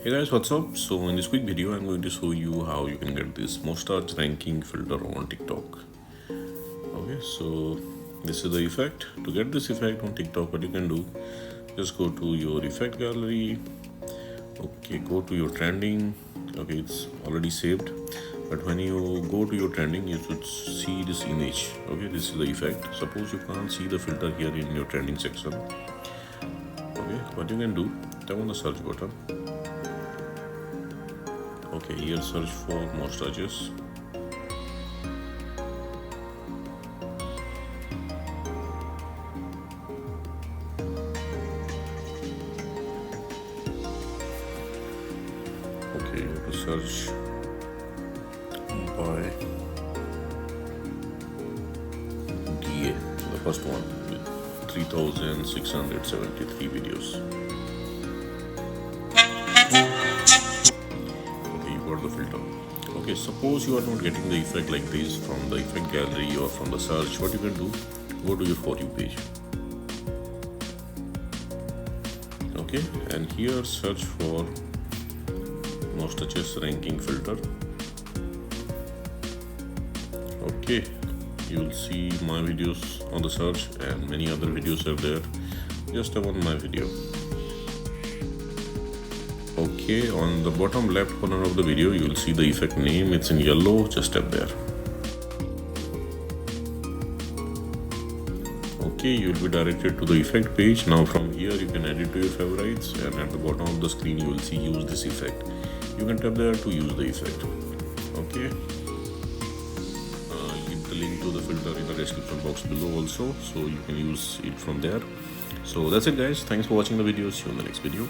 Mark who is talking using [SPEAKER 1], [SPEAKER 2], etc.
[SPEAKER 1] Hey guys, what's up? So in this quick video, I'm going to show you how you can get this mustache ranking filter on TikTok. Okay, so this is the effect. To get this effect on TikTok, what you can do, just go to your effect gallery. Okay, go to your trending. Okay, it's already saved. But when you go to your trending, you should see this image. Okay, this is the effect. Suppose you can't see the filter here in your trending section. Okay, what you can do, tap on the search button. Okay, here search for moustaches. Okay, you have to search by DA, the first one with 3,673 videos. The filter. Okay, suppose you are not getting the effect like this from the effect gallery or from the search, what you can do, go to your For You page. Okay, and here search for Moustaches Ranking filter. Okay, you will see my videos on the search and many other videos are there. Just tap on my video. Okay, on the bottom left corner of the video, you will see the effect name. It's in yellow. Just tap there. Okay, you will be directed to the effect page. Now from here, you can add it to your favorites, and at the bottom of the screen, you will see use this effect. You can tap there to use the effect. Okay. I'll keep the link to the filter in the description box below also, so you can use it from there. So that's it, guys. Thanks for watching the video. See you in the next video.